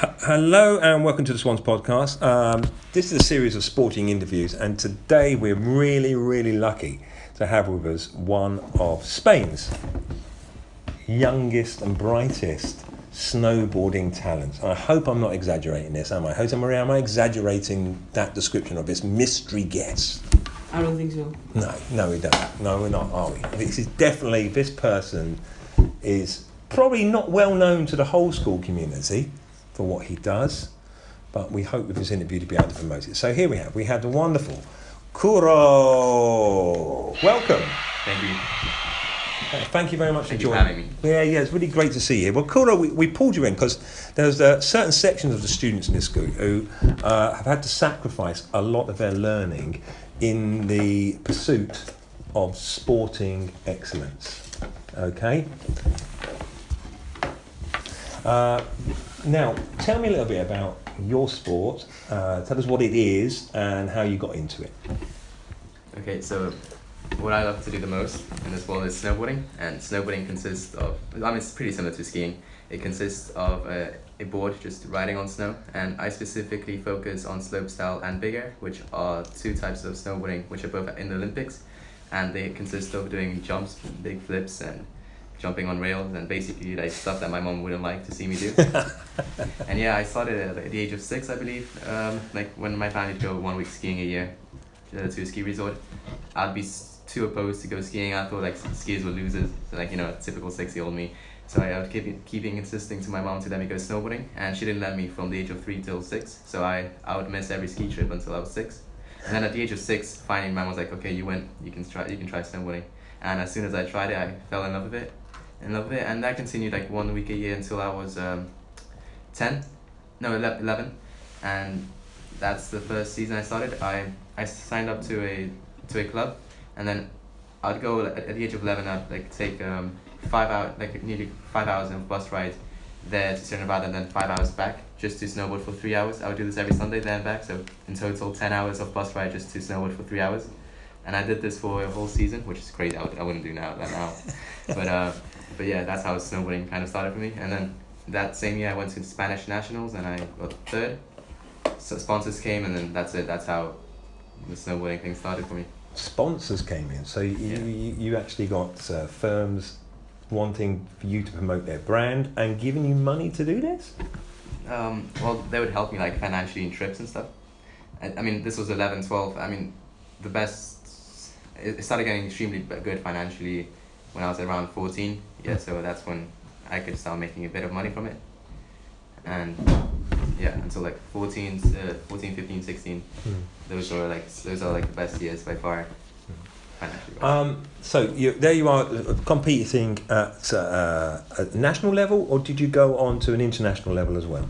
Hello and welcome to the Swans podcast. This is a series of sporting interviews, and today we're really lucky to have with us one of Spain's youngest and brightest snowboarding talents. I hope I'm not exaggerating this, am I? Jose Maria, am I exaggerating that description of this mystery guest? I don't think so. No, we don't. No, we're not, are we? This person is probably not well known to the whole school community for what he does, but we hope with this interview to be able to promote it. So here we have the wonderful Curro. Welcome. Thank you. Thank you very much Thank for you joining. for having me. Yeah, it's really great to see you. Well, Curro, we pulled you in because there's certain sections of the students in this school who have had to sacrifice a lot of their learning in the pursuit of sporting excellence. Okay? Now, tell me a little bit about your sport. Tell us what it is and how you got into it. Okay, so what I love to do the most in this world is snowboarding, and snowboarding consists of, it's pretty similar to skiing. It consists of a board just riding on snow, and I specifically focus on slopestyle and big air, which are two types of snowboarding which are both in the Olympics, and they consist of doing jumps, big flips, and jumping on rails, and basically like stuff that my mom wouldn't like to see me do. And yeah, I started at the age of 6, I believe. Like when my family would go 1 week skiing a year to a ski resort, I'd be too opposed to go skiing. I thought like skiers were losers, so, like, typical 6-year-old me. So I would keep insisting to my mom to let me go snowboarding, and she didn't let me from the age of 3 till 6. So I would miss every ski trip until I was 6. And then at the age of 6, finally, my mom was like, "Okay, you win. You can try snowboarding." And as soon as I tried it, I fell in love with it. And that continued like 1 week a year until I was 11, and that's the first season I started. I signed up to a club, and then I'd go at the age of 11. I'd like take 5 hours, like nearly 5 hours of bus ride there to Sierra Nevada, and then 5 hours back just to snowboard for 3 hours. I would do this every Sunday there and back, so in total 10 hours of bus ride just to snowboard for 3 hours. And I did this for a whole season, which is crazy. I wouldn't do that now. But yeah, that's how snowboarding kind of started for me. And then that same year I went to Spanish Nationals and I got 3rd. So sponsors came, and then that's it. That's how the snowboarding thing started for me. Sponsors came in, so you actually got firms wanting for you to promote their brand and giving you money to do this? Well, they would help me like financially in trips and stuff. I mean, this was 11, 12. I mean, it started getting extremely good financially when I was around 14. Yeah, so that's when I could start making a bit of money from it. And yeah, until like 14, 15, 16. Those are like the best years by far. Financially. So there you are competing at a national level, or did you go on to an international level as well?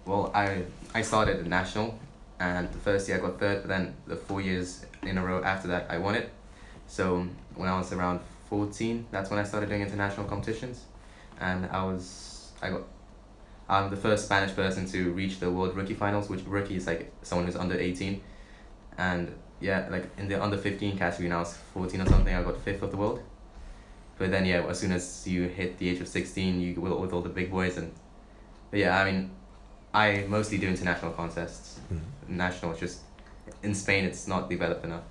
Well, I started at national, and the first year I got 3rd, but then the 4 years in a row after that I won it. So when I was around 14, that's when I started doing international competitions, and I'm the first Spanish person to reach the World Rookie Finals, which rookie is like someone who's under 18, and yeah, like in the under 15 category, when I was 14 or something, I got 5th of the world. But then yeah, as soon as you hit the age of 16, you go with all the big boys, but yeah, I mean, I mostly do international contests. National, it's just in Spain, it's not developed enough.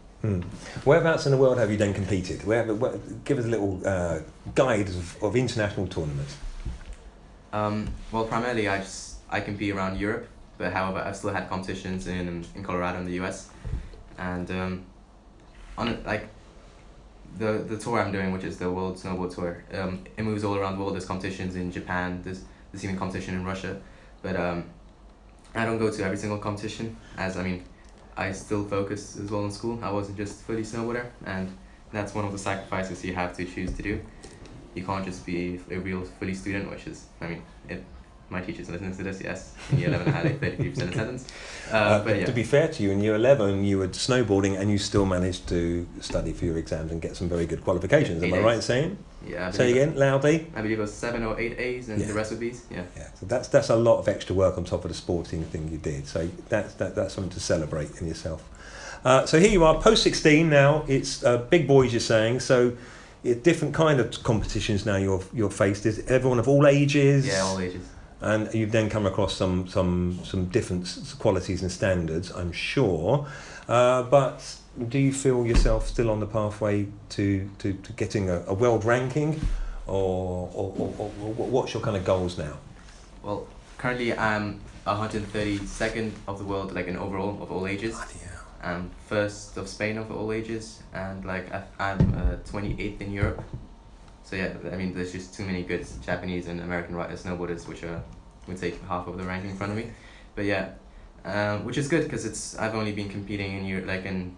Whereabouts in the world have you then competed? Give us a little guide of international tournaments. Well, primarily I compete around Europe, but however I've still had competitions in Colorado in the US, and on like the tour I'm doing, which is the World Snowboard Tour, it moves all around the world. There's competitions in Japan, there's even competition in Russia, but I don't go to every single competition, as I still focus as well in school. I wasn't just fully snowboarder, and that's one of the sacrifices you have to choose to do. You can't just be a real fully student, which is, if my teachers listen to this, yes, in year 11 I had like 33% attendance. But yeah. To be fair to you, in year 11 you were snowboarding and you still managed to study for your exams and get some very good qualifications. Am I right in saying? Yeah. Say again, loudly. I believe it was 7 or 8 A's and the rest were B's. Yeah. So that's a lot of extra work on top of the sporting thing you did. So that's something to celebrate in yourself. So here you are, post 16 now. It's big boys, you're saying. So different kind of competitions now you're faced. Is everyone of all ages? Yeah, all ages. and you've then come across some different qualities and standards, I'm sure. But do you feel yourself still on the pathway to getting a world ranking, or what's your kind of goals now? Well, currently I'm 132nd of the world, like in overall of all ages. I'm first of Spain of all ages, and like I'm 28th in Europe. So yeah, I mean, there's just too many good Japanese and American snowboarders which would take half of the ranking in front of me. But yeah, which is good because I've only been competing in Europe, like in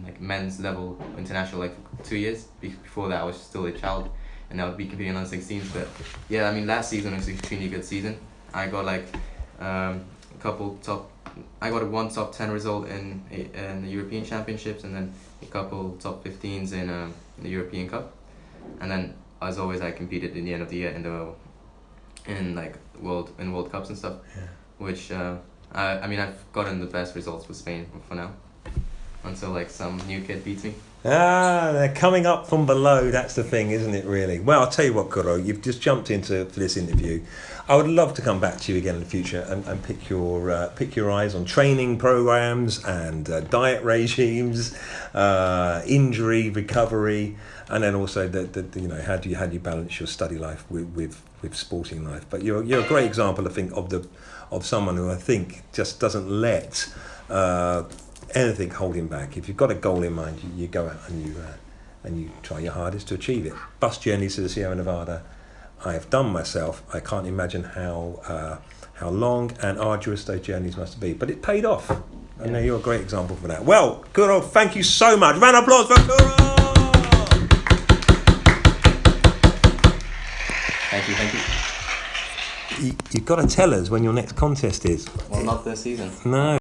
like men's level international, like 2 years. Before that I was still a child, and I would be competing on 16s. But yeah, I mean, last season was an extremely good season. I got like I got a 1 top 10 result in the European Championships, and then a couple top 15s in the European Cup. And then, as always, I competed in the end of the year in World Cups and stuff. Yeah. Which I mean, I've gotten the best results with Spain for now, until like some new kid beats me. They're coming up from below. That's the thing, isn't it, really? Well, I'll tell you what, Curro, you've just jumped for this interview. I would love to come back to you again in the future and pick your eyes on training programs and diet regimes, injury recovery, and then also how do you balance your study life with sporting life. But you're a great example, I think, of someone who I think just doesn't let anything hold him back. If you've got a goal in mind, you go out and you try your hardest to achieve it. Bus journeys to the Sierra Nevada, I have done myself. I can't imagine how long and arduous those journeys must be, but it paid off. And now you're a great example for that. Well, Curro, thank you so much. Round of applause for Curro. Thank you. You've got to tell us when your next contest is. Well, not this season. No.